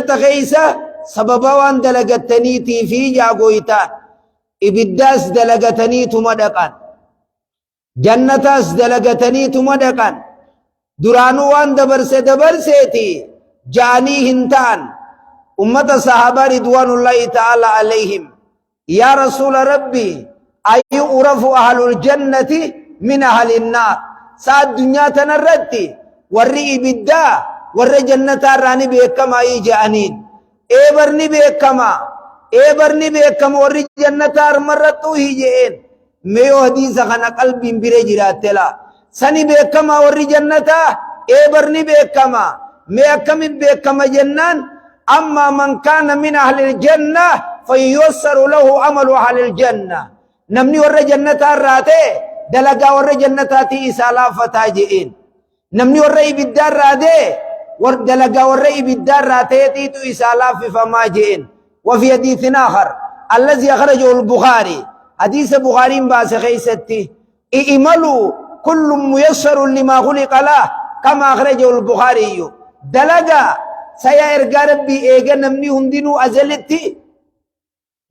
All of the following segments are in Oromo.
تغيسة سببا وان دلقتني في جاقويتان إبداس دلقتني تمدقان جنتاس دلقتني تمدقان درانو وان دبرسيتي جاني هنتان أمة صحابة رضوان الله تعالى عليهم يا رسول ربي أي أعرف أهل الجنة من أهل النار ساد دنيا تنردتي ورّي إبدا ورّي جنة راني بيكما يجانين إبرني بيكما ورّي جنة مرتو هيجين ميو حديث خانا قلبي برجرات تلا سني بيكما ورّي جنة إبرني بيكما ميكم بيكما جنان أما من كان من أهل الجنة فييسر له عمل أهل الجنة نمني ورّي جنة راتي دلقا ورّي جنة تي إسالا فتاجئين نمني ورّي بالدار راتي دلقا ورّي بالدار راتي تيتو إسالا فما جئين وفي حديث آخر الذي أخرجه البخاري حديث بخاري باس خيستي إئملوا كل ميسر لما خلق له كما أخرجه البخاري دلقا سيا إرقى ربي إيقا نمني هندينو أزلتي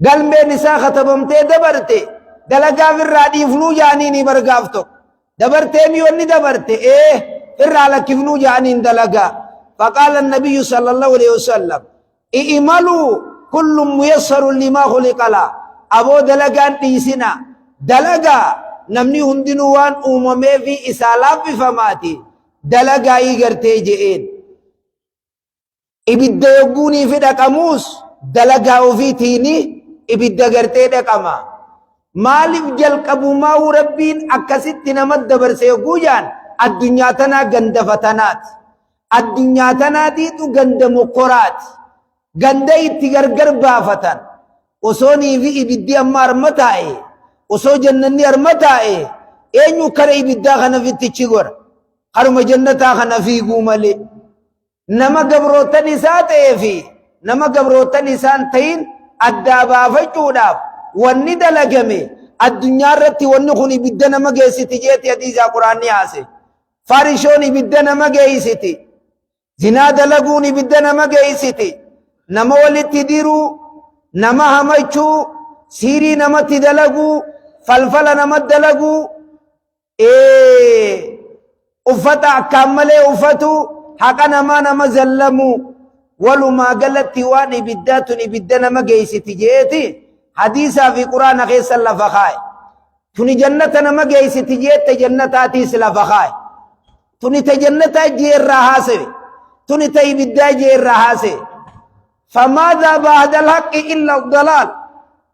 قلبي نساء ختبمتي دبرتي دلقا في الرادي فنو جانيني برقافتو دبرتي ميوني دبرتي في الرالة كفنو جانين دلقا فقال النبي صلى الله عليه وسلم إئملوا كل ميسر لما خلق له أبو دلقان تيسنا دلقا نمني هندينو وان أممي في إسالاف فماتي دلقا إيقرتي جئين ibidda yogguunii fi dhaqamuus dalagaa ofiitiini ibidda gartee dhaqama maaliif jalqabumaa rabbiin akkasitti nama dabarse yogguu jaan addunyaa tanaa ganda fatanaati addunyaa tanaatiitu ganda mokoraati ganda itti gargar baafatan osoonii fi ibiddi amma arma taa'e osoo jannanni arma taa'e eenyu kara ibiddaa kana fittichi gora haruma jannataa kana fiiguu malee nama gabroottan isaa ta'ee fi nama gabroottan isaan ta'in addaa baafachuudhaaf wanni dalagame addunyaa irratti wanni kun ibidda nama geessiti jeeti hadiisaa quraanni haase farishoon ibidda nama geessiti zinaa dalaguun ibidda nama geessiti nama walitti diruu nama hamachuu siirii namatti dalaguu falfala namatti dalaguu uffata akkaan malee uffatu haqa nama zallamu walumaa galatti waan ibiddaatun ibidda nama geessiti jeeti hadiisaa fi quraana keessa lafa kaa'e tuni jannata nama geessiti jeette jannataatiis lafa kaa'e tuni ta jannataa jeerraa haasewe tuni ta ibiddaa jeerraa haasewe فماذا بعد الحق إلا الضلال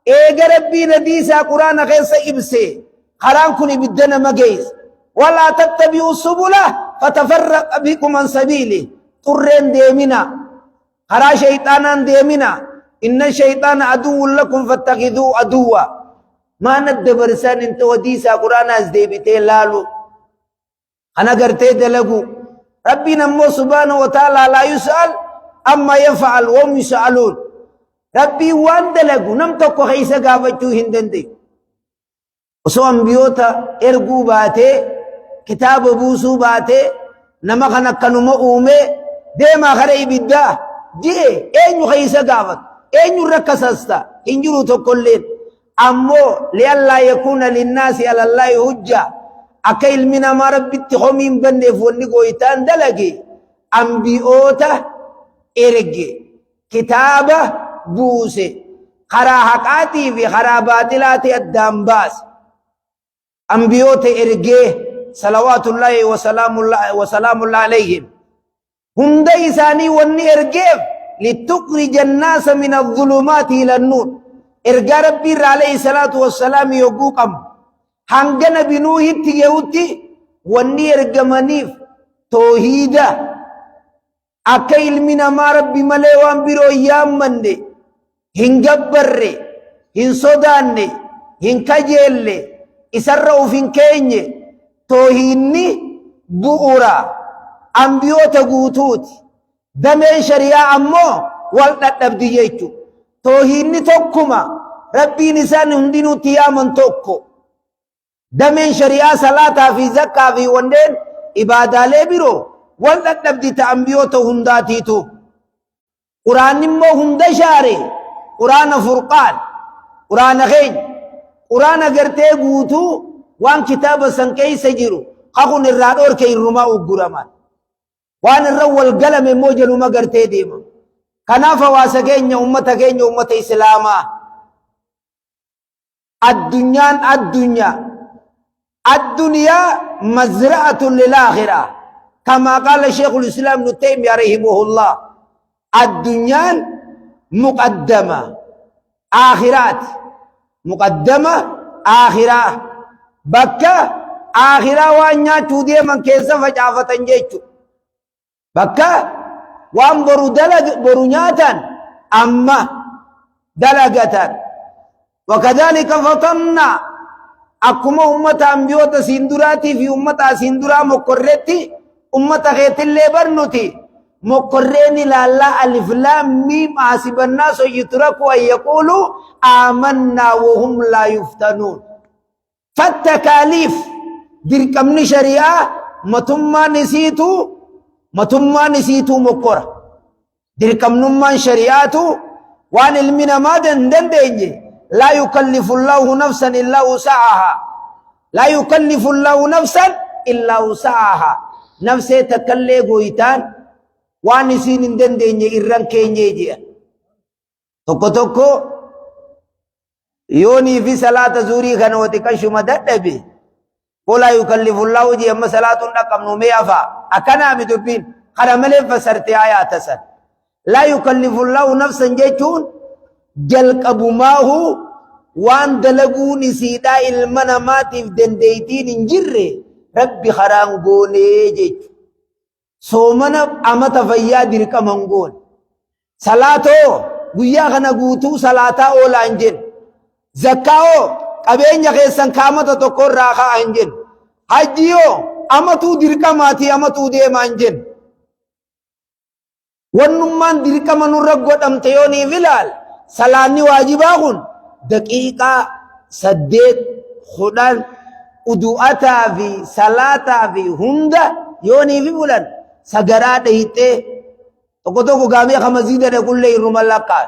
إيجا ربي نديسا قرآن خيصة إبسي خران كوني بدنا مجيز ولا تتبعوا السبل فتفرق بكم عن سبيله ترين ديمنا خرا شيطانا ديمنا إن الشيطان عدو لكم فاتخذوه عدوا ما ندبر سان انت وديسا قرآن ازديبتي لالو أنا قرتي دلقو ربي نمو سبحانه وتعالى لا يسأل أما يفعل وهم يسألون ربي وان دلقو نمتكو خيسا قافتو هندندي وسو أنبيوتا إرقو باتي كتاب بوسو باتي نما خنقنو مؤومي ديما خري بدا جي اينو خيسا قافت اينو ركسستا انجرو تقلين أمو لألا يكون للناس على الله حجة أكيل من ما ربي اتخمين بندف ونقو يتان دلقي أنبيوتا إرقي كتابة بوسي خرا حقاتي في خرا باطلاتي الدنباس أنبيوتا إرقي صلوات الله وسلام الله عليهم هم ديساني وني إرقيف لتخرج الناس من الظلمات إلى النور إرقى ربي عليه الصلاة والسلام يقوكم هنجنا بنوه تيجوتي وني إرقى منيف توحيدا أكيل من ما ربي مليوان برو يامن هنجبر هنصدان هنكجل إسرعوا فين كيني توهيني بؤرا أنبيوتا قوتوت دمين شريعة أمو والتقبدي جيتو توهيني توكما ربي نسان هندينو تيامن توكو دمين شريعة صلاة في زكاة في وندين إبادة لبرو والتقبدي تأنبيوتا هنداتيتو قرآن مو هم دشاري قرآن فرقان قرآن خين قرآن قرتي قوتو وان كتاب سنكي سجرو خاقون الرادور كي الرماء قرمان وان الرو القلم موجل ما قرتي ديما كنافة واسكين أمتكين أمت إسلاما الدنيا مزرعة للآخرة كما قال شيخ الإسلام ابن تيمية رحمه الله الدنيا مقدمة آخرات مقدمة آخرة بكة آخرة وانيا تودي من كيسا فجافة جيتو بكة وان برو نياتا أما دلقة وكذلك فطنا أكما أمة أنبيوت سندراتي في أمة سندرا مقررتي أمة غيت اللي برنوتي مقررين لا ألف لام ميم حسب الناس يتركوا أن يقولوا آمنا وهم لا يفتنون فالتكاليف دركمن شريعة متما نسيتو مقرر دركمن من شريعته وان المنا ما دندنجي لا يكلف الله نفسا إلا وسعها لا يكلف الله نفسا إلا وسعها نفسه تكلي قويتان وانسين دندنجي إران كينجي جي توكو يوني في صلاة زوري خنوتي كشو مدد بي ولا يكلف الله جي أما صلاة نقم نميافا أكنا مدبين خرمالي فسرتي آيات سن لا يكلف الله نفسا جيتون جلق أبو ماهو وان دلقون سيدا المنا ماتف دنديتين انجره ربي خران قوني جيت سومنا أمت فيا درك منقون صلاتو قويا خنا قوتو صلاتا أولا انجن زكاو قبين يخيسان كامتا تقر راخا انجن حجيو أمتو درك ماتي أمتو ديم انجن ونمان درك منو رقود امتيوني فلال سلاني واجباهن دقيقة سديد خدان ودوءتا في صلاة في هندا يوني في بلان سجرات هيته تقطعوا قامي خمسيدة نقول لي رمالكا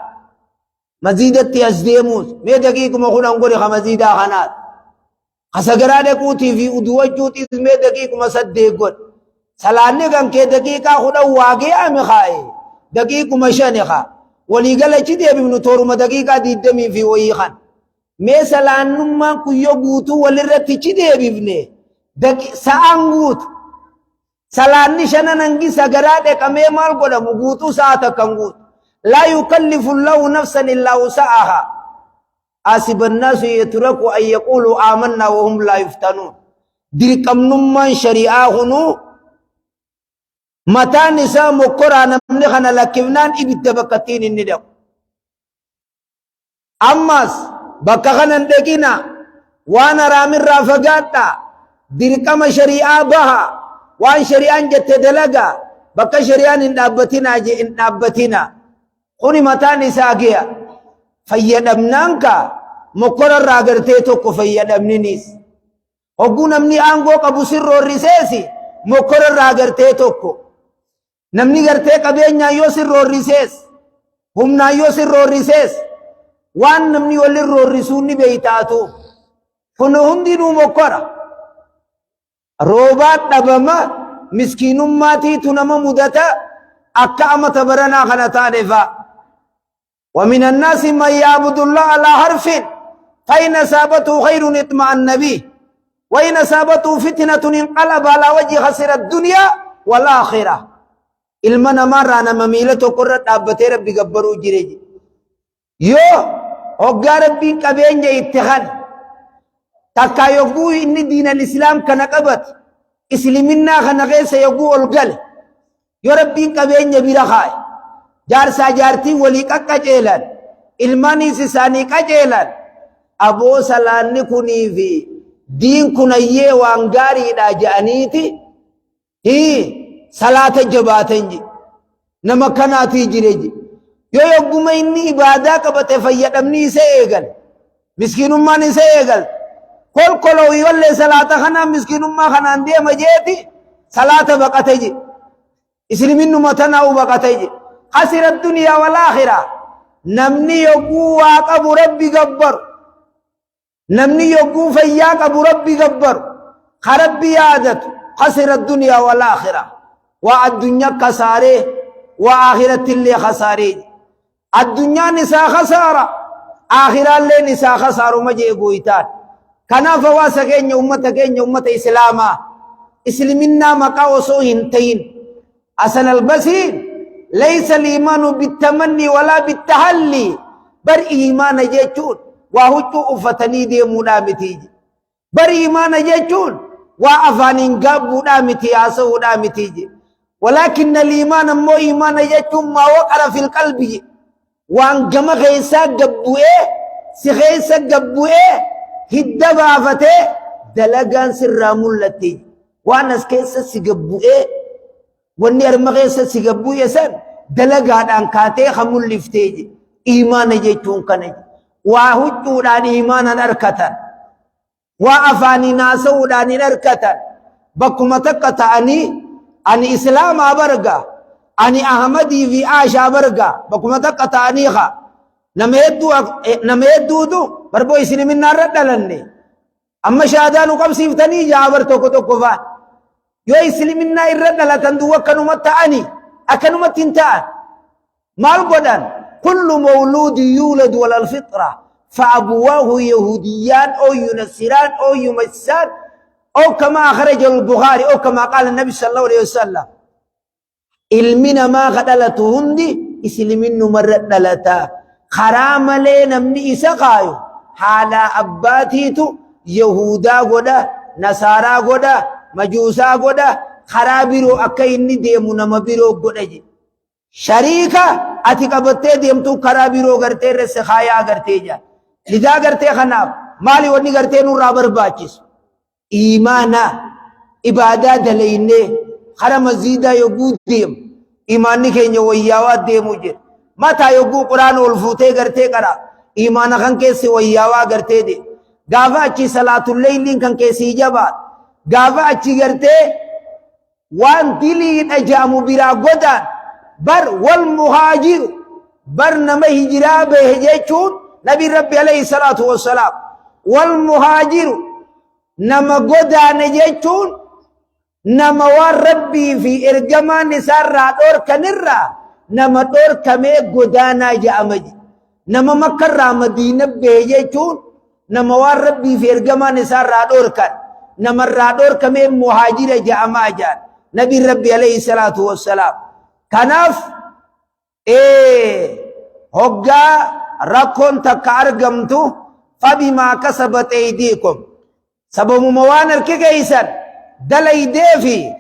مزيدة تيازديموس مي دقيقة ما خنا نقول خمسيدة خنات خسجرات كوتي في ودوء جوتي مي دقيقة ما سديقون سلاني كان كي دقيقة خدا واقع مخاي دقيقة مشانخا وليقال چدي ابن تورما دقيقة دي دمي في ويخان مي سلانما كيو غوتو ولرتي چدي ابن سانغوت سلاني شنا ننگي سغراده كمي مال قد غوتو ساعه كنغوت لا يكلف الله نفسا الا وسعها حسب الناس يتركوا ان يقولوا آمنا وهم لا يفتنون دركم نمان شريعه هنو متى نساء مقرانا من خنا لكنان ابتبكتين الندو امس بكخنا دقينا وانا رامر رافقاتا دركم شريعه بها وان شريعه جت دلغا بك شريعه اندابتنا جي اندابتنا خوني متى نساء گيا فيدمنانك مقرر راغرتي تو فيدمنيس وغون امني انغو قبو سر الرسيسي مقرر راغرتي توكو namni gartee qabeenya yoo sirroorrisees humna yoo sirroorrisees waan namni walin roorrisuun ni beeytaatu kun hundinuu mokkora roobaat dhabama miskiinummaatiitu nama mudata akka amata baranaa kana taanefa ومن الناس من يعبد الله على حرف فإن أصابته خير اطمأن به وإن أصابته فتنة انقلب على وجه خسر الدنيا والآخرة ilmana marana mamilatu qurrat abate rabbi gabbaru jireji yo hogga rabbi qabeenya ittihan takka yogu inni din al-islam kana qabat isliminna kana qeesa yogu olgal yo rabbi qabeenya bira khay jarsa jarti wali qaqqajelan ilmani sisani qajelan abo salanni kuni fi din kunayye wangari da jaaniti hi صلاة جباتنجي نما كناتي جريجي يو يقوم إني إبادة كبت فيدمني سيئغل مسكين أماني سيئغل كل كلو يولي صلاة خنا مسكين أمان خنا اندي مجيتي صلاة بقتجي إسلامين نمتنا وبقتجي خسر الدنيا والآخرة نمني يقوى أبو ربي قبر نمني يقوى فياك أبو ربي قبر خربي يادت خسر الدنيا والآخرة والدنيا كساره وآخرة اللي خساره الدنيا نساء خسارة آخرة اللي نساء خسارة مجي قويتان كنا فواسكين أمة إسلاما إسلامنا مقاوسو هنتين أسن البسين ليس الإيمان بالتمني ولا بالتحلي بر إيمان جيتون وهجو أفتني دي مدامتي بر إيمان جيتون وأفانين قابو دامتي آسو دامتي ولكن الإيمان مو إيمان جيتون ما وقر في القلب وان جمع غيسا قبوئے سغيسا قبوئے هدبا فتح دلقان سرامون لتي وانس كيسا سقبوئے واني ارمغيسا سقبوئے سن دلقان انكاتي خمول لفتيج إيمان جيتون كنج وهجو دان إيمانا اركتا وافاني ناسو دان اركتا بكمتك أني إسلام أبرقا أني أحمدي في آشا برقا بكمتك تانيخا نميدو دو بربو إسلام النار ردلني أما شهدانو قم سيفتني جابر توكو توكو فان يو إسلام النار ردلتن دو وكنو متعني أكنو متنتان مال قدن كل مولود يولد ولا الفطرة فأبواه يهوديان أو ينصران أو يمسان أو كما أخرج البخاري أو كما قال النبي صلى الله عليه وسلم ilmina ma kadalatu hundi islimin numarrat dalata kharamale namni isa qayo hala abbatitu yahuda goda nasara goda majusa goda kharabiro akka inni demu nama biro goda je sharika ati qabatte demtu kharabiro garte res khaya garte ja lida garte khanab mali woni garte nu rabar bachis imana ibadah dalayne خرا مزيدا يقول ديم إيماني كي نوياوا ديمو جر متا يقول قرآن والفوتي غرتي كرا إيمان خان كيسي وياوا غرتي دي غافا اچي صلاة الليل كان كيسي جبات غافا اچي غرتي وان دلين اجامو برا قدان بر والمهاجر بر نما هجرا بهجيچون نبي ربي عليه الصلاة والسلام والمهاجر نما قدان جيچون nama waan rabbii fi ergamaan isaarraa dhoorkanirraa nama dhoorkamee godaanaa jedhamaji nama makkarraa madiina bahe jechuun nama waan rabbii fi ergamaan isaarraa dhoorkan namarraa dhoorkamee muhaajira jedhamaa jaan nabiin rabbi alayhi salaatu wassalaam kanaaf hoggaa rakkoon takka argamtu fabimaa kasabat aydiikum sababuma waan harki keeysan دلي ديفي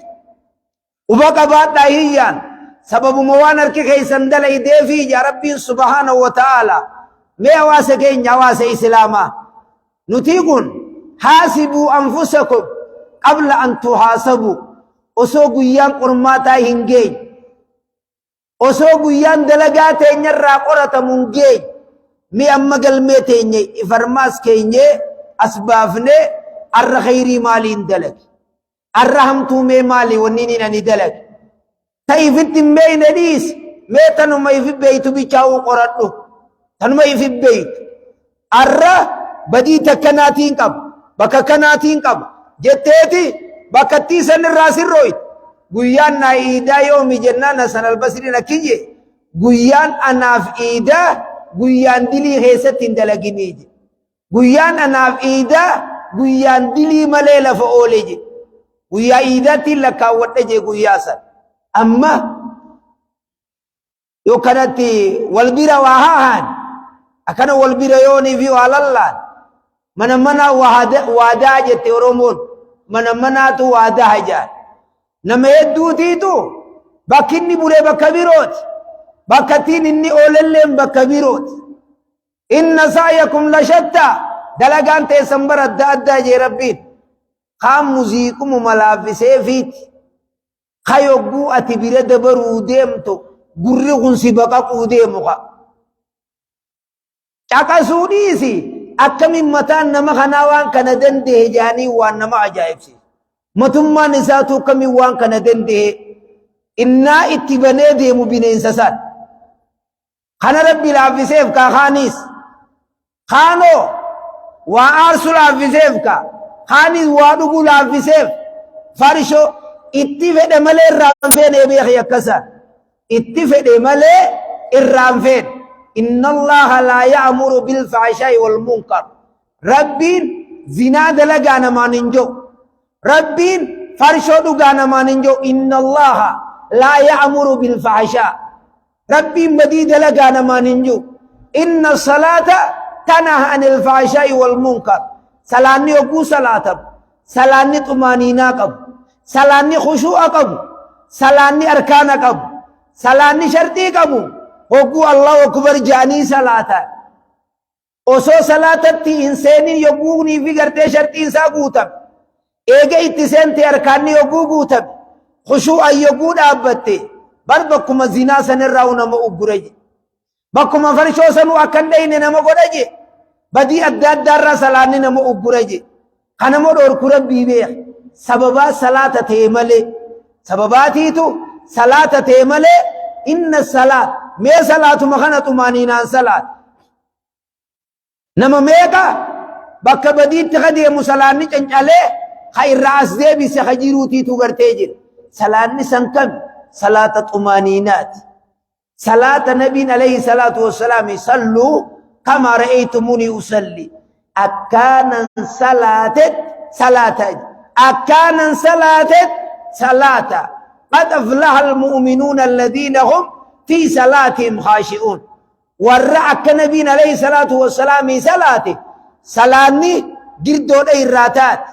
وبقى داهيان سبب موانر كي خيسن دلي ديفي يا ربي سبحانه وتعالى ما واسكين جواس إسلاما نتيقون حاسبوا أنفسكم قبل أن تحاسبوا أسوغو يان قرماتا هنجين أسوغو يان دلقاتين يرى قرة منجين مي أما قلميتين إفرماس كيني أسبافني الرخيري مالين دلق الرحمتو مي مالي ونيني ناني دلق تايفت مين ديس ميتنو ما يفي بيتو بيچاو قراتو تنو ما يفي بيت الرا بدي تكناتين قب بكا كناتين قب جتيتي بكتي سن الراسي رويت غيان نا ايدا يومي جنانا سن البصري نكيجي غيان اناف ايدا غيان دلي خيستين دلقينيجي غيان اناف ايدا غيان دلي مليلة فأوليجي ويا إيداتي لك وتجي قياسا أما يو كانت والبيرا وهاهان أكان والبيرا يوني في والله من منا وادا جت ورمون من منا تو وادا هجا نما يدو تيتو بكني بوري بكبيروت بكتين إني أوللهم بكبيروت إن سعيكم لشتى دلقان تسمبر الدادة جي ربين خام موزيكم ملافسه فيت خيوغو اتبيره دبرو ديمتو غرغون سبقا ديمخا چاكا سوديسي اكمي متان نما خناوان كان دنده جاني وان نما عجائب سي متما نساتو كمي وان كان دنده إنا اتبني ديمو بنين سسان خان ربي لافسيف كا خانيس خانو وارسل لافسيف كا خانيس وادوغو لافسيف فرشو اتفد ملي الرانفين يبيخ يكسا اتفد ملي الرانفين إن الله لا يأمر بالفحشاء والمنكر ربين زنا دلقانا ما ننجو ربين فرشو دقانا ما ننجو إن الله لا يأمر بالفحشاء ربين بدي دلقانا ما ننجو إن الصلاة تنهى عن الفحشاء والمنكر سلاني وقو صلاة سلاني طمانينة قب سلاني خشوع قب سلاني أركان قب سلاني شرطي قب وقو الله أكبر جاني صلاة اوسو صلاة تي انساني يقوني في قرتي شرطي انسا قوتم ايجا اتسان تي اركاني يقو قوتم خشوع يقود آبتي بل بكما زنا سنراو نمو اقرج بكما فرشو سنو اكن دين نمو قرج بدي اداد دار سلاني نمو اقرج خنمو دور قرب بيبيع سببا صلاة تيمالي سبباتي تو صلاة تيمالي إن الصلاة مي صلاة مخنة مانينا صلاة نما ميكا بكا بديت تخدي مسلاني چنچالي خير راس دي بي سخجيروتي تو برتيجر سلاني سنكم صلاة طمانينات صلاة نبي عليه الصلاة والسلام صلوا كما رأيتموني أصلي أكانا صلاة أكانا صلاة قد أفلح المؤمنون الذين هم في صلاتهم خاشئون ورعك نبي عليه الصلاة والسلام صلاته سلاني جردون إراتات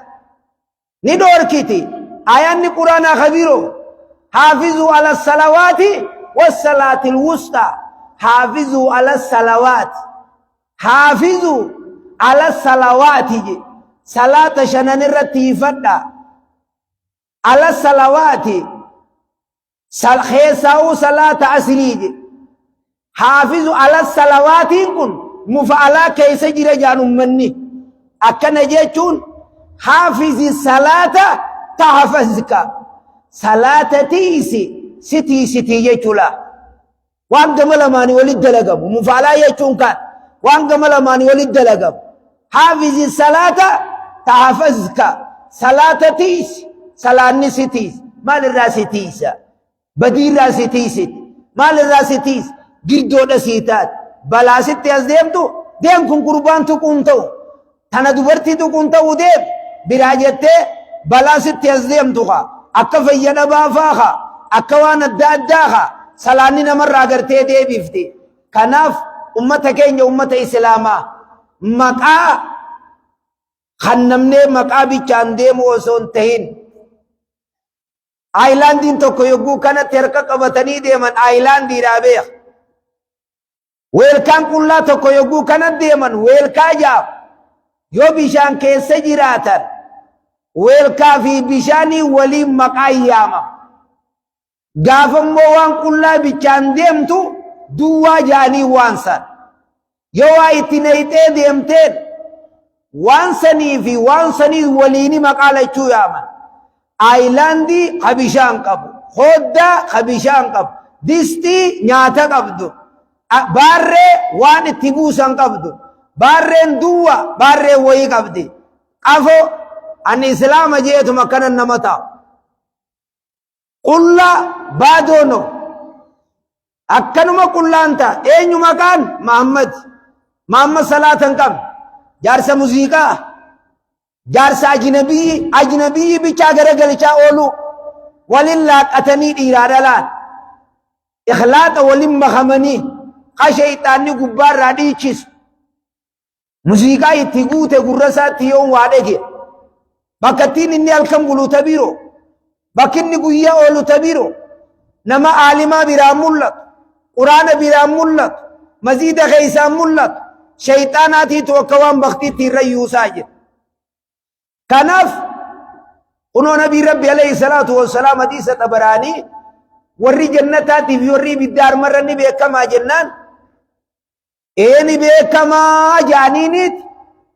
ندور كتي آيان قرآن خبيرو حافظوا على الصلوات والصلاة الوسطى حافظوا على الصلوات حافظوا على الصلوات صلاة شنن الرتيفة على الصلوات خيساو صلاة عسريج حافظوا على الصلوات كن مفعلا كيس جرى جانم مني أكنا جيتون حافظ الصلاة تحفظك صلاة تيسي ستي جيتولا وان قمل ماني ولد لقب مفعلا يجون كان وان قمل ماني ولد لقب حافظ الصلاة تحفظك صلاة تيس صلاة ستيس مال الراس تيسا بدير راس تيسيت مال الراس تيس جردو دسيتات بلا ست يزديمتو ديم كن قربان تو كنتو تانا دوبرتي تو كنتو ديم براجته بلا ست يزديمتو akka fayyada baafaaha akka waan adda addaaha salaanni namarraa gartee deebifti kanaaf ummata keenya ummata islaamaa maqaa kannamnee maqaa bichaan deemu osoo hin tahin aayilaandiin tokko yogguu kanatti harka qabatanii deeman aayilaandiidhaa beek weelkaan qullaa tokko yogguu kanatti deeman weelkaa jaab yoo bishaan keessa jiraatan weelkaa fi bishaanii waliin maqaa yaama gaafammoo waan qullaa bichaan deemtu duwwaa jaanii waan san yoo waa itti nayxee deemteen waan sanii fi waan sanii waliini maqaa lachuu yaaman aayilaandii ka bishaan qabu hoddaa ka bishaan qabu distii nyaata qabdu baarree waan itti buusan qabdu baarreen duwwa baarreen wayii qabdi qafo an islaama jeetu makkanan namata qulla baadono akkanuma qullaanta eenyu maqaan Muhammad salaatan qab jaarsa muuziqaa jaarsa ajnabii bichaa garagalchaa oolu walin laaqatanii dhiiraa dhalaan ikhlaaqa walin makamanii qa shayxaanni gubbaarraa dhiichisu muuziqaa itti guute gurrasaatti yoon waa dhege bakattiin inni halkan bulu tabiro bakinni guyyaa oolu tabiro nama aalimaa biraan mul'atu quraana biraan mul'atu maziida keeysaan mul'atu shayxaanaatiitu akka waan baktiitti irra yuusaa jira kanaaf kunoo nabii rabbi alayhi salaatu wassalaam hadiisa tabaraanii warri jannataatiif warri ibiddaa armarra ni beekamaa jennaan ni beekamaa jaaniiniiti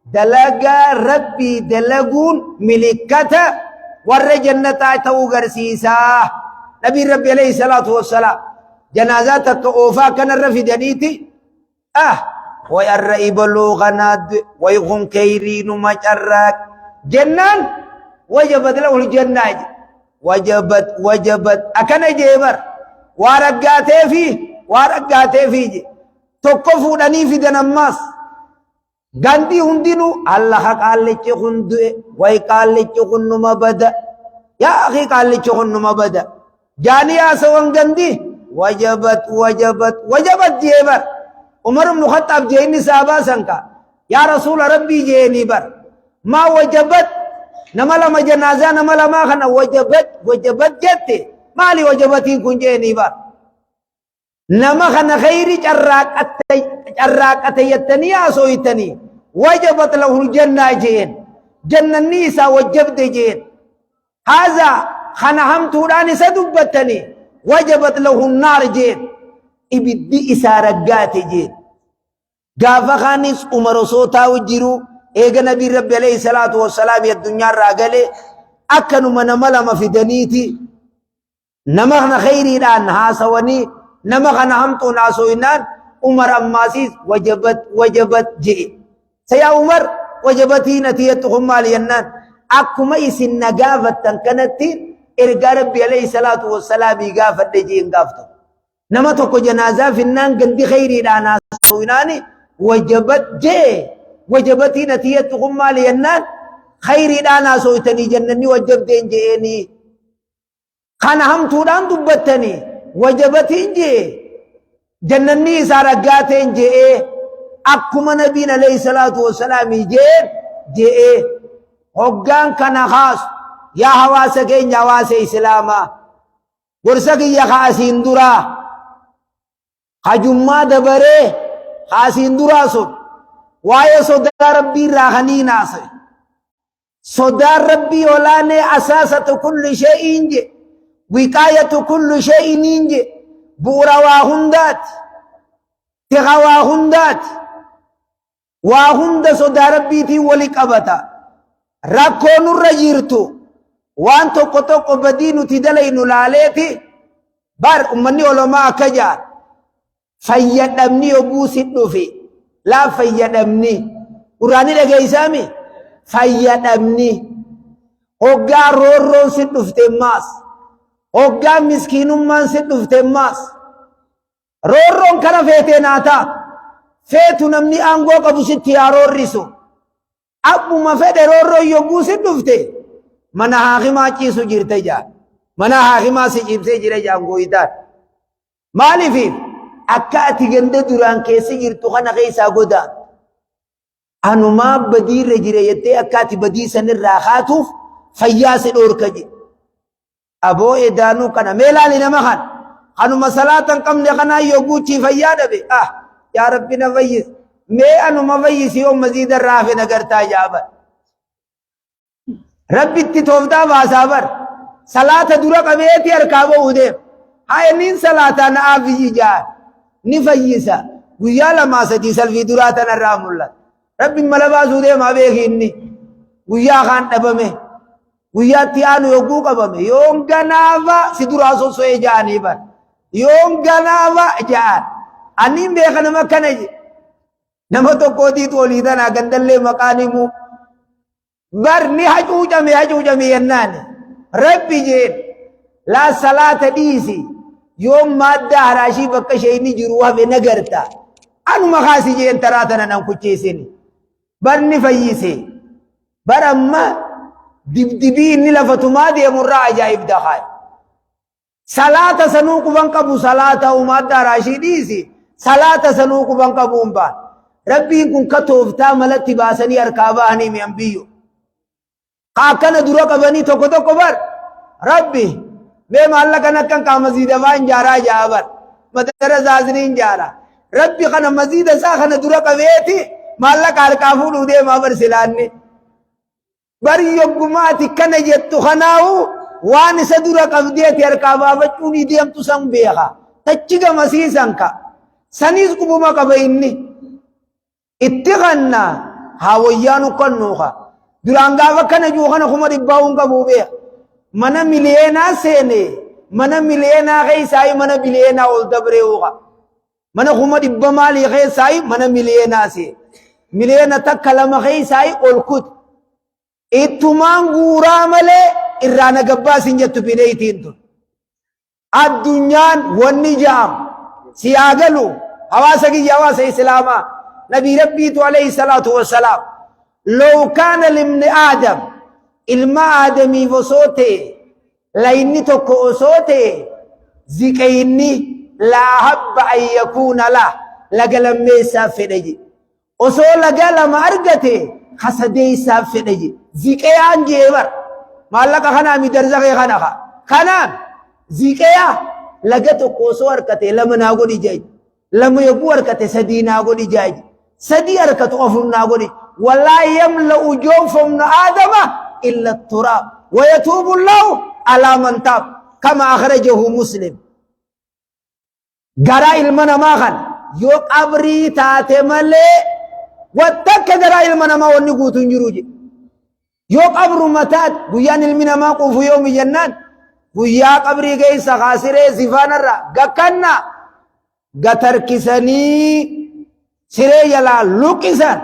dalaga rabbi dalagun milikata warra jannataa ta'uu garsiisa nabii rabbi alayhi salaatu wassalaam جنازاتك أوفا كان الرفدانيتي ويرى بلوغناد ويغن كيرين مجرك جنان وجبت له الجنة وجبت أكن جيبر ورقاتي فيه تقفوا لني في دنماس غاندي هندينو الله قال لك هند وي قال لك ما بدا يا أخي قال لك ما بدا جانيا سوان غاندي وجبت جيبر عمر بن الخطاب جيني صحابة سنكا يا رسول ربي جيني بر ما وجبت نملا ما جنازة نملا ما خنا وجبت جتي مالي وجبتين كن جيني بر نما خنا خيري جراك أتيتني أسويتني وجبت له الجنة جين جنة النيسا وجبت جين هذا خنا هم توراني سدبتني وجبت له النار جين ibiddi isaa raggaate jeen gaafa kaanis umar sootaa wajjiru eega nabii rabbi alayhi salaatu wassalaam addunyaa irraa gale akkanuma nama lama fidaniiti nama kana khayriidhaan haasawanii nama kana hamtuun haasoyinaan umar ammaasiis wajabat jee sayaa umar wajabatiin atiyattu kun maal yennaan akkuma isin nagaafattan kanattiin ergaa rabbi alayhi salaatu wassalaamii gaafadhe jeen gaaftu نما توكو جنازة فنان قندي خيري لانا سويناني وجبتي نتيجة تقوم مالي النان خيري لانا سويتني جنني وجبتين جيني خانا هم تودان دبتني وجبتين جي جنني سارقاتين جي أكما نبينا عليه الصلاة والسلام جي هقان كان خاص يا حواسكين جواس إسلاما ورسكي يا خاسين درا حجما دبره حاسين دراسو وايه صدى ربي راهني ناسي صدى ربي ولاني أساسة كل شيء انجي وقاية كل شيء انجي بورا واهندات تغا واهندات واهند صدى ربي تي ولك أبتا راكون الرجيرتو وانتو قطوق بدينو تدلين لاليتي بار أمني علماء كجار fayyadamni yoguu sit dhufe laa fayyadamni quraani dhageeysaami fayyadamni hoggaa roorroon sit dhufte maas hoggaa miskiinummaan sit dhufte maas roorroon kana feetee naata feetu namni aangoo qabu sitti yaa roorrisu abbuma fedhe roorroon yoguu sit dhufte mana haakimaa ciisu jirte jaa mana haakimaa si ciibsee jira jaangooyitaan maalifiif akka ati ganda duraan keessa jirtu kana keessaa godaan anumaa badiirra jire jettee akka ati badii sanirraa kaatuuf fayyaa si dhoorka je aboo edaanuu kana mee laali nama kan anuma salaatan qabne kanaa yogguuchi fayyaa dhabe yaa rabbi na fayyis mee anuma fayyisi yoo maziida raafe nagartaa jaaban rabbitti tooftaa baasaa bar salaata dura qabeeti harkaa ba'uu deem haa inniin salaataa na aafiyyi jaan نفيسا ويا لما سدي سلفي دراتنا الرامل ربي ملبا سودي ما بيخيني ويا خان دبمه ويا تيانو يوقو قبمه يوم غنافا سدراسو سوي جاني بر يوم غنافا جان اني بيخنا مكنج نمتو كودي توليدنا غندل مكانيمو بر ني حجوجا مي ينان ربي جين لا صلاه ديسي يوم ما دهراشي بكشيني جروها بنغرتا أنا ما خاسي جين تراتنا نمكوشيسيني برني فيسي برما دبدبي نلفتو ما دي مرة عجائب دخاي صلاة سنوك بانكبو صلاة وما دهراشي ديسي صلاة سنوك بانكبو مبان ربي كن كتوفتا ملت باسني أركاباني من أنبيو قاكنا دروك بني توكو بر ربي मैं माल्ला का नक्कन का मजीद वाइन जा रहा जावर मदर जाजरीन जा रहा रब्बी खना मजीद सा खना दुरा का वे थी माल्ला कार काफूल उदे मावर सिलाने बरी योगुमाती कने ये तो खनाऊ वान से दुरा का दे तेर का बाबा चुनी दे हम तो संग बेहा तच्चिगा मसीह संका सनीज कुबुमा का बइन्नी इत्तिगन्ना हावयानु कन्नुहा दुरांगा वकने जो खना खुमर इब्बाउं का बुबे mana milena sene mana miliyeena keessayi mana biliyeena ol dabreewuqa mana kuma dhibba maalii keessayi mana miliyeenaasi miliyeena takka lama keessayi ol kut ittumaan guuraa malee irraa nagabbaasin jettu bineeytiin tun addunyaan wanni ja'am siyaagalu hawaasa kiyya hawaasa islaamaa nabii rabbiitu alayhi salaatu wassalaam law kaana libni aadam ilma aadamii osoo ta'e layni tokko osoo ta'e ziqayni laa habba an yakuuna lah laga lammeessaaf fedhe je osoo laga lama argate kasadeessaaf fedhe je ziqayaan jeebar maallaqa kanaa mi darzaqee kanaka kanaan ziqayaa laga tokko osoo harkate lama naa godhi jaaji lama yogguu harkate sadii naa godhi jaaji sadii harkatu afur naa godhi wallaahi yamla'u jawfa ibni aadama illa turaab ويتوب الله على من تاب كما أخرجه مسلم غرا المنا ما خان يو قبري تاتمله واتك غرا المنا ما وني غوتون جروجي يو قبر متات بيان المنا ما قف يوم جنان بيا قبري گئی سخاسره زفان الرا گکنا گتر کسنی سره یلا لوکسن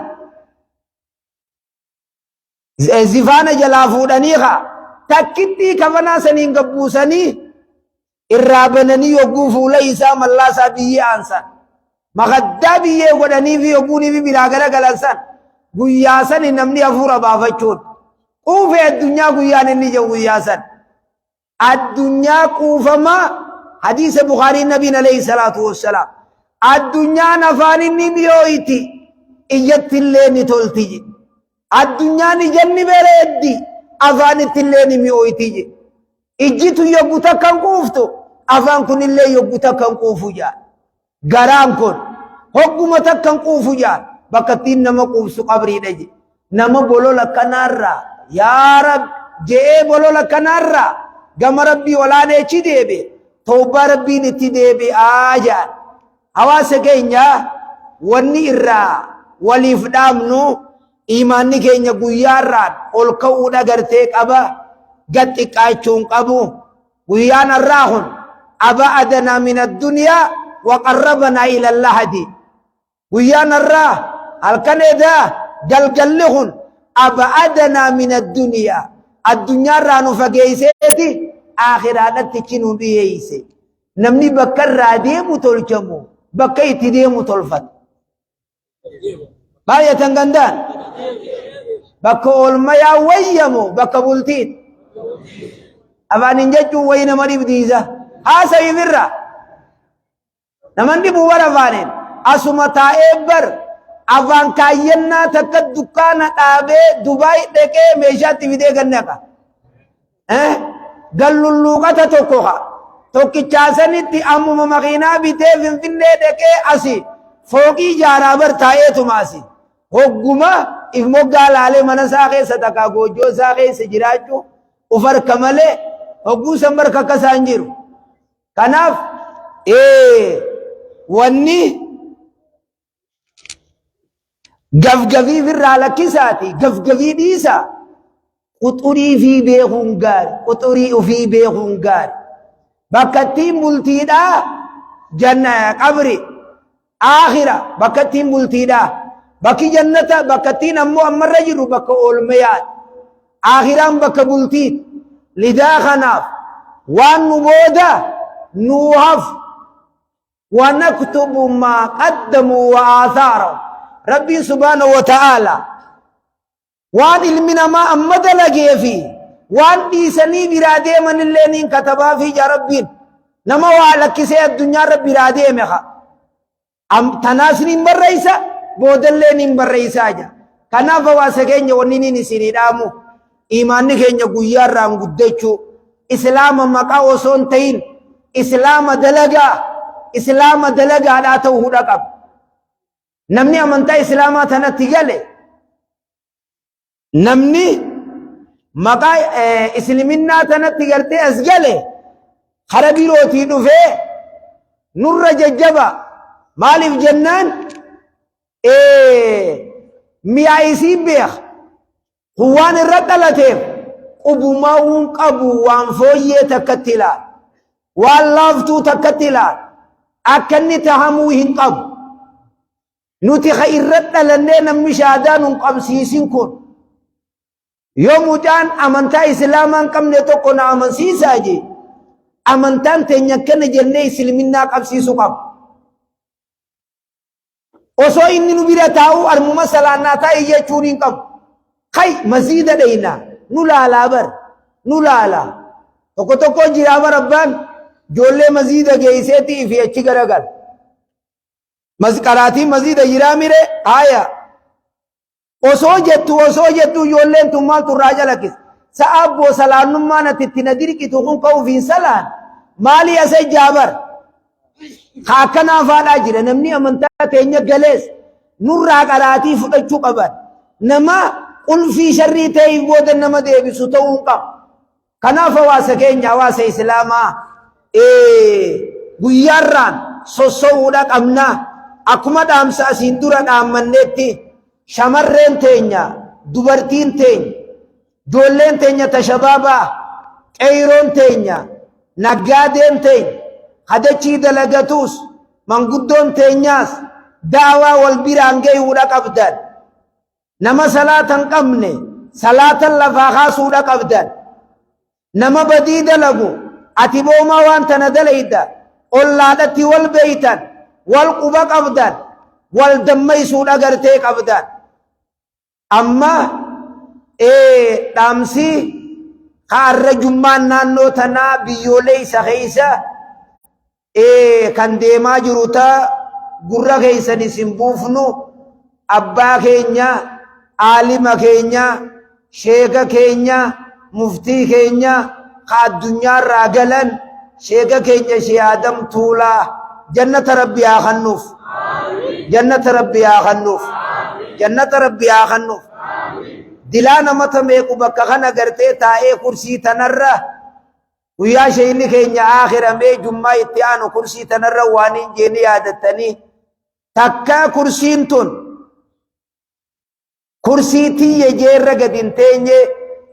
زفان جلا فودنی خا تكتي كفنا سنين قبوسني الرابنني يقوف ليسا ملاسا بيه انسان مغدا بيه ودني في يقوني في بلاغرة قلنسان قياسن نمني افور بافجون قوف الدنيا قيان النجو قياسن الدنيا قوف ما حديث بخاري النبي عليه الصلاة والسلام الدنيا نفان النبيويتي اجت الليني تولتي الدنيا نجني بردي afaan ittillee mi'ooytii ijjitu yogguu takkan quuftu afaan kunillee yogguu takkan quufu jaa garaan kun hogguma takkan quufu jaa bakka ittiin nama quufsu qabriidha je nama bolola kanarraa yaa rab je'ee bolola kanarraa gama rabbii olaaneechi deebe tawbaa rabbiin itti deebi'aa jaan hawaasa keenya wanni irraa waliif dhaamnu imaanni keenya guyyaarraan ol ka'uudha gartee qaba gad xiqqaachuun qabu guyyaan irraa kun aba'adanaa min addunyaa wa qarrabanaa ila allahadi guyyaan irraa halkan edaa galgalli kun aba'adanaa min addunyaa addunyaarraa nu fageeyseeti aakhiraadhatti chi nu dhiyeeyse namni bakka irraa deemu tolchamu bakka itti deemu tolfata baay'atan gandaan bakka oolmayaa wayyamu bakka bultiin afaanin jechuun wayi nama dhibdiisa haasawi birra naman dhibuu bara afaaniin asuma taa'ee bar afaan kaayyannaa takka dukkaana dhaabee Dubaay dhaqee meeshaatti fidee gannaqa gallulluuqata tokko ka tokkichaasanitti ammuma makiinaa bitee Finfinnee dhaqee asi fooqii ijaaraa bar taa'eetuma asi hogguma if moggaa laalee mana isaa keessa takka goojjoo isaa keessa jiraachuu uf harka malee hogguu san barka akka isaan jiru kanaaf wanni gafgafii firraa lakkisaati gafgafii dhiisa quxurii fi beekuun gaari quxurii ufii beekuun gaari bakka ittiin bultiidhaa janna qabri aakhira bakka ittiin bultiidhaa bakki jannata bakka ittiin ammoo ammarra jiru bakka oolmayaan aakhiraan bakka bultiit lidaa kanaaf waan nu booda nuu haf ونكتب ما قدموا وآثارهم ربي سبحانه وتعالى وان علمنا ما أمد لقي فيه وان ديسني برادي من اللي كتبا في ربين نما وعلى كسي الدنيا رب برادي مخا أم تناسني برئيسا بودلني برئيسا جا كنا فواسكين ونيني نسيني دامو إيماني كين يقويار رام قدتشو إسلام مقا وصون تين إسلام دلقا إسلام دلقا لا توهو لقب نمني أمنتا إسلاما تنتقل نمني مقا إسلامنا تنتقلت أسقل خربي روتي دفه نور ججبا مالي في جنان ميايسي بيخ خوان الرقلتين قبو ماون قبو وانفوية تكتلا والله فتو تكتلا أكني تهمو هنقب نتي خيرتنا لننا مشادان قم سيسين كون يوم جان أمنتا إسلاما كم نتوقنا أمن سيساجي أمنتان تنيكنا جنة إسلامنا قم سيسو قم وسو إني نبيرا تاو أرمما سلانا تا إيجا چونين قم خي مزيد دينا نولا بر نولا توكو توكو جرابا ربان جولے مزید گئیسیتی فی اچھی گرگل کراتی مزید جرامی رے آیا osoo jettu ijoolleen tun maaltu irraa jala kis sa'abboo salaannummaan itti na dirqitu kun ka'uuf hin salaan maalii asa jaabar akkanaa faadhaa jira namni amantaa teenya galees nurraa qaraatii fudhachuu qaban nama qulfii sharrii ta'eef booda nama deebisu ta'uu hin qabu kanaaf hawaasa keenya hawaasa islaamaa guyyaarraan sossowuudha qabnaa akkuma dhaamsa asiin dura dhaammanneetti shamarreen teenya dubartiin teenya ijoolleen teenya tashabaabaa qeeyroon teenya naggaadeen teenya hadachii dalagatus manguddoon teenyaas daawaa wal biraan ga'uudha qabdan nama salaatan qabne salaatan lafaa kaasuudha qabdan nama badii dalagu ati boomaa waan tana dalayda ollaadhatti wal beeytan wal quba qabdan wal dammaysuudha gartee qabdan amma dhaamsi har'a jummaan naannoo tanaa biyyoolee isa keeysa kan deemaa jiru taa gurra keeysan isin buufnu abbaa keenya aalima keenya sheeka keenya muftii keenya ka addunyaarraa galan sheeka keenya shee Adam Tuulaa jannata rabbi haa kennuuf jannata rabbi haa kennuuf jannata rabbi haa kennuuf dilaa namata meequ bakka kana gartee taa'ee kursii tanarra guyyaa sheeyni keenya aakiramee jummaa itti aanu kursii tanarra waan hin jeeni yaadattanii takkaa kursiin tun kursii tiyye jeerra gadin teenye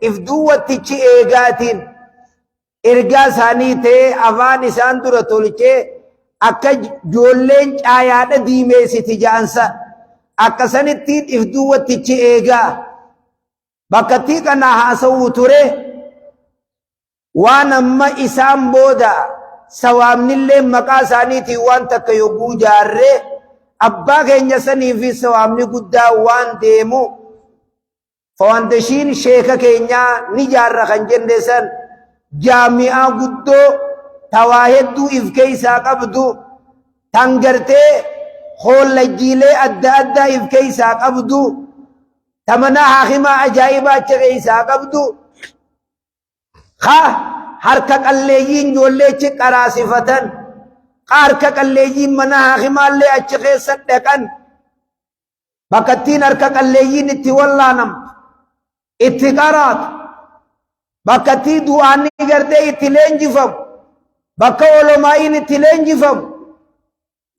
if duwwattichi eegaatiin ergaa isaanii ta'ee afaan isaan dura tolchee akka ijoolleen caayaadha diimeessiti ja'ansa akkasanittiin if duwwattichi eegaa bakkattii kana haasawuu ture waan amma isaan booda sawaamnillee maqaa isaaniitiin waan takka yogguu jaarree abbaa keenya sanii fi sawaamni guddaa waan deemu fawandashiin sheeka keenyaa ni jaarra kan jenne san jaami'aa guddoo tawaa hedduu if keeysaa qabdu tan gartee hollajjiilee adda addaa if keeysaa qabdu tamana haakimaa ajaa'ibaa achi keeysaa qabdu harka qalleeyyiin ijoolleechi qaraasifatan harka qalleeyyiin mana haakimaallee achi keessa dhaqan bakkattiin harka qalleeyyiin itti wallaanamtu itti qaraatu bakkattii du'aanni gartee itti leenjifamu bakka olomaa'iin itti leenjifamu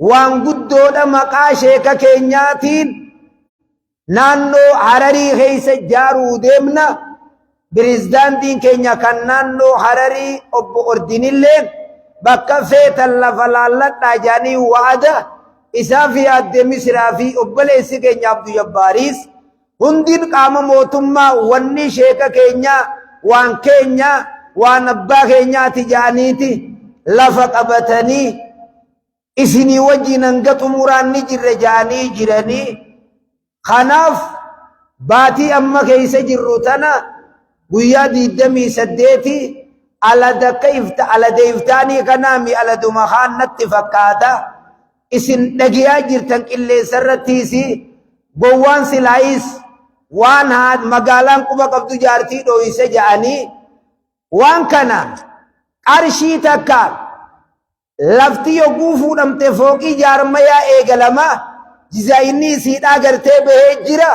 waan guddoodha maqaa sheeka keenyaatiin naannoo Hararii keessa jaaruu deemna pirezidaantiin keenya kan naannoo Hararii obbo Ordinilleen bakka feetan lafa laalladhaa jaanii wa'ada isaa fi adde Misiraa fi obboleessi keenya Abdu Jabbaariis hundin qaama mootummaa wanni sheeka keenyaa waan keenya waan abbaa keenyaati jaaniiti lafa qabatanii isinii wajjin hanga xumuraan ni jirre jaanii jiranii kanaaf baatii amma keessa jirru tana guyyaa 28 alada iftaanii kanaami aladuma kaannatti fakkaata isin dhagiyaa jirtan qilleensarrattiisi gowwaan silaayis waan magaalaan quba qabdu jaartii dhooyise ja'anii waan kana qarshii takka lafti yogguu fuudhamte fooqii jaarmayaa eegalamaa dizaayinii isiidhaa gartee bahee jira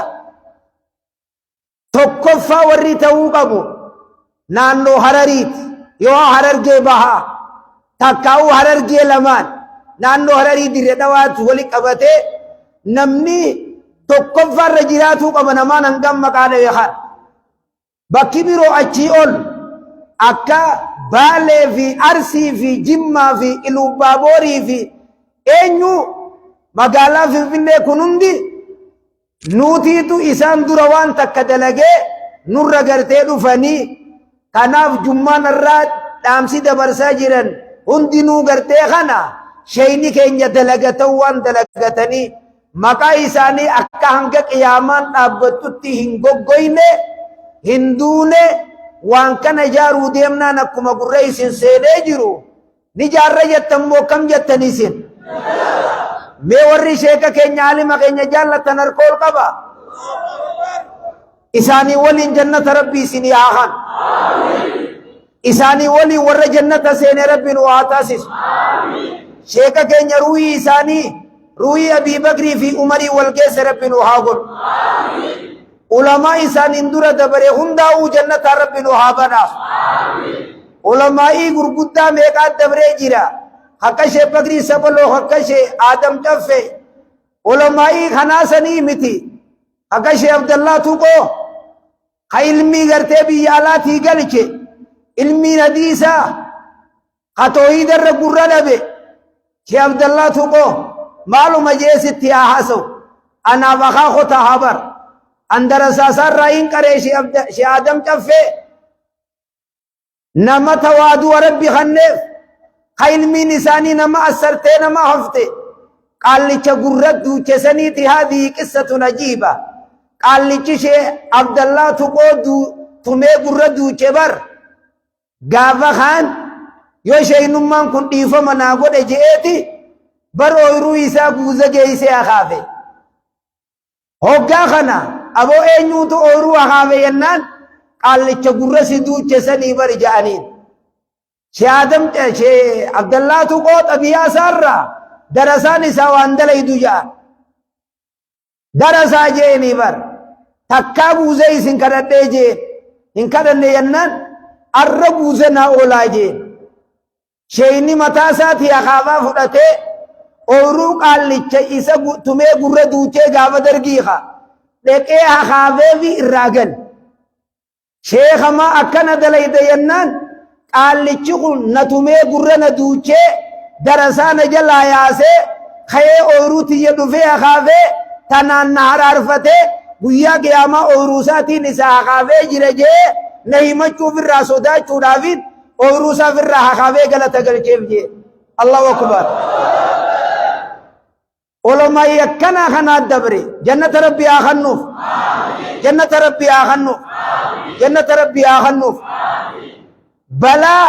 tokkoffaa warri ta'uu qabu naannoo Harariiti yoo Harargee bahaa takkaa'uu Harargee lamaan naannoo Hararii dirre dhawaatu wali qabatee namni tokkoffaarra jiraatuu qaba namaan hangam maqaa dhawe kan bakki biroo achii ol akka Baalee fi Arsii fi Jimmaa fi Ilubbaaborii fi eenyu magaalaa Finfinnee kun hundi nuutiitu isaan dura waan takka dalagee nurra gartee dhufanii kanaaf jummaan irraa dhaamsi dabarsaa jiran hundinuu gartee kana sheyni keenya dalagatan waan dalagatanii maqaa isaanii akka hanga qiyaamaan dhaabbattutti hin goggoyne hin duune waan kana jaaruu deemnaan akkuma gurra isin seenee jiru ni jaarra jettan moo kam jettan isin mee warri sheeka keenya alima keenya jaallatan harkool qaba isaanii waliin jannata rabbii isinii haahan isaanii waliin warra jannata seene rabbiin waa taasisu sheeka keenya ruuhii isaanii ruuhii Abii Bakrii fi Umarii wal keessa rabbiin haa godhu ulamaa isaaniin dura dabare hundaa'uu jannata rabbiin haa banaaf ulamaa'ii gurguddaa meeqaa dabaree jira akka Shee Bakrii Sabaloo akka Shee Adam Caffe ulamaa'ii kanaa sanii miti akka Shee Abdallaa Tuqoo ha ilmii gartee biyya alaatii galche ilmiin hadiisaa ha toohiidarra gurra dhabe Shee Abdallaa Tuqoo maaluma jeesitti haa haasa'u anaaf akaa kota habar an darasaasarraa hin qaree Shee Adam Caffe nama tawaaduu rabbi kanneef ha ilmiin isaanii nama assartee nama hafte qaallicha gurra duuchesaniiti haadhii qissatun ajiiba qaallichi Shee Abdallaa Tuqoo tumee gurra duuche bar gaafa kaan yoo sheenummaan kun dhiifama naa godhe je'eeti bar ooyiruu isaa guuza geeysee akaafe hoggaa kana aboo eenyuutu ooyiruu akaafe yennaan qaallicha gurra si duuchesanii bari ja'aniin Shee Abdallaa Tuqoo xabiyaa isaarraa darasaan isaa waan dalaydu ja'an darasaa je'anii bar takkaa guuze isin kadhadhee jeen hin kadhanne yennaan arra guuze naa oolaa jeen sheeyni mataa isaatii akaafaa fudhatee ooyiruu qaallicha isa tumee gurra duuchee gaafa dargiiqa dheqee akaafee fi irraa gal sheekamaa akkana dalayde yennaan qaallichi kun na tumee gurra na duuchee darasaa na jalaa yaasee kayee ooyiruu tiyya dhufee akaafee tanaan na haraarfatee guyyaa qiyaamaa ooyiruu isaatiin isaa akaafee jira jee na himachuuf irraa sodaachuudhaafin ooyiruu isaaf irraa akaafee galata galcheef jee Allahu akbar ulamaa akkana kana dabre jannata rabbi haa kennuuf jannata rabbi haa kennuuf jannata rabbi haa kennuuf balaa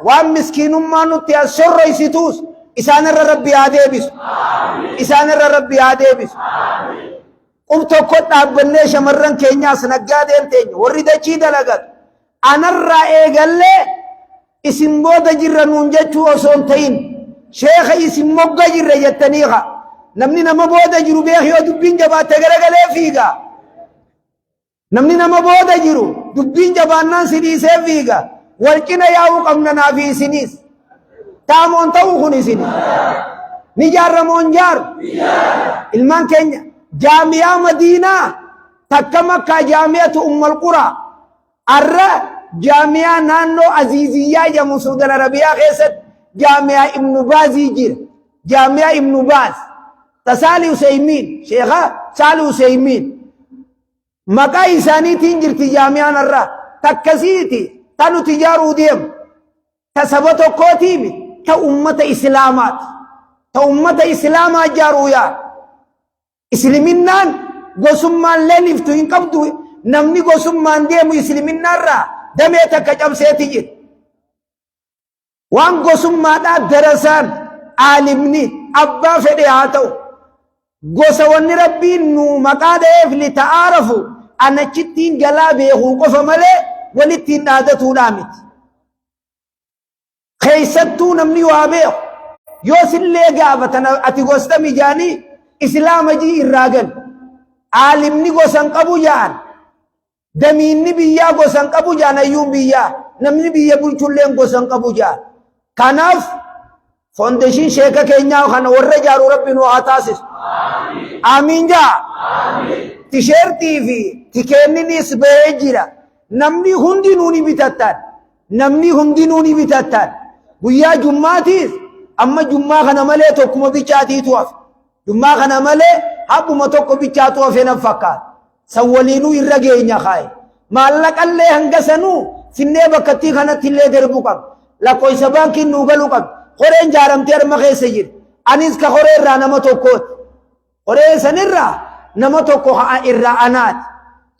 waan miskiinummaa nutti as sorroysituus isaanirra rabbi haa deebisu isaanirra rabbi haa deebisu qub tokko dhaabbannee shamarran keenyaas naggaadeen teenya warri dachii dalagatu anarraa eegallee isin booda jirra nuun jechuu osoo hin ta'in sheeka isin mogga jirra jettaniiqa namni nama booda jiru beek yoo dubbiin jabaatte garagalee fiiga namni nama booda jiru dubbiin jabaannaan si dhiisee fiiga wal cina yaa'uu qabna naa fi isiniis taamoon ta'uu kun isini ni jaarramoon jaaru ilmaan keenya jaamiyaa Madiinaa takka Makkaa jaamiyatu Ummul Quraa arra jaamiyaa naannoo Aziiziyyaa jedhamu Suudaan Arabiyaa keessatti jaamiyaa Ibnu Baazii jira jaamiyaa Ibnu Baaz tasaali Useymiin sheekha saali Useymiin maqaa isaaniitiin jirti jaamiyaan irraa takkasiiti ta nuti jaaruu deemu ta saba tokkootiimi ta ummata islaamaati ta ummata islaamaa jaaruu yaa isliminnaan gosummaan leeniftu hin qabdu namni gosummaan deemu isliminnarraa damee takka cabseeti jira waan gosummaadhaa darasaan aalimni abbaa fedhe haa ta'u gosa wanni rabbiin nu maqaa dha'eef li ta'aarafu anachittiin galaa beekuu qofa malee walittiin dhaadatuudhaa miti keessattuu namni waa beeku yoo sillee gaafatan ati gosta mijaanii islaama jii irraa gal aalimni gosan qabu ja'an damiinni biyyaa gosan qabu ja'an ayyuun biyyaa namni biyya bulchulleen gosan qabu ja'an kanaaf foundation sheeka keenyaa kana warra jaaru rabbi nu haa taasisu amiin jaa tisheertii fi tikeenninis ba'ee jira namni hundi nuuni bitattan namni hundinuu ni bitattan guyyaa jummaatiis amma jummaa kana malee tokkuma bichaatiitu hafe jummaa kana malee habbuma tokko bichaatu hafe nan fakkaata san waliinuu irra geenya kaaye maallaqallee hanga sanuu finnee bakkattii kanatti illee darbu qaba lakkoofsa baankiin nuu galuu qaba horeen jaaramtee harma keessa jira anis ka horee irraa nama tokkooti horee sanirraa nama tokko haa irraa anaati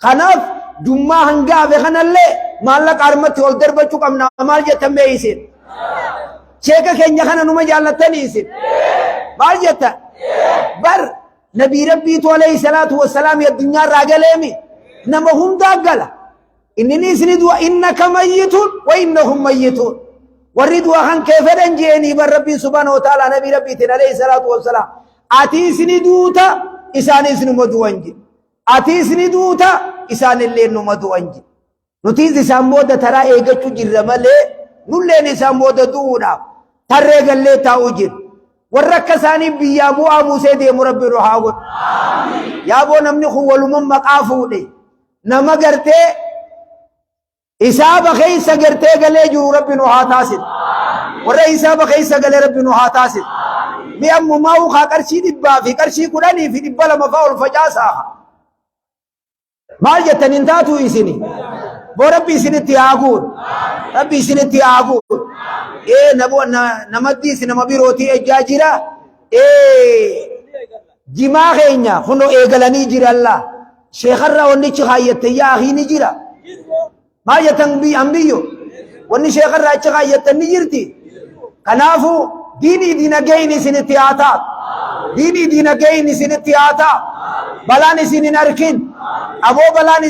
kanaaf jummaa hanga hafe kanallee maallaqa harmatti ol darbachuu qabna maal jettan beeysin sheeka keenya kana numa jaallattanii isin maal jettan bar nabii rabbiitu alayhi salaatu wassalaam addunyaa irraa galeemi nama hundaa gala inni isni du'a innaka mayyitun wa innahum mayyitun warri du'a kan kee fedhan jeeni bar rabbii subhaanahu wa ta'ala nabii rabbiitiin alayhi salaatu wassalaam ati isni duuta isaan isnuma du'an je ati isni duuta isaan illee numa du'an je nutis isaan booda taraa eeggachuu jirra malee nulleen isaan booda du'uudhaaf tarree gallee taa'uu jirra warra akka isaanii biyyaa bu'aa buusee deemu rabbi nu haa godhu yaa boo namni kun walumaan maqaa fuudhe nama gartee isaaba keessa gartee galee jiru rabbi nu haa taasisu warra isaaba keessa galee rabbi nu haa taasisu mi ammumaa ukaa qarshii 100 fi qarshii 10 fi 200 fa'aa ol facaasaa maal jettan hin taatu isini boo rabbi isinitti haa guutu rabbi isinitti haa guutu namaddiis nama birootii ejjaa jira jimaa keenya kuno eegalanii jira Allah sheekarraa wannichi kaayyatte yaa ahiini jira maal jettan biyyo wanni sheekarraa achi kaayyatte ni jirti kanaafu diinii diinageen isinitti haa taatu diinii diinageen isinitti haa taatu balaan isin hin arkin aboo balaan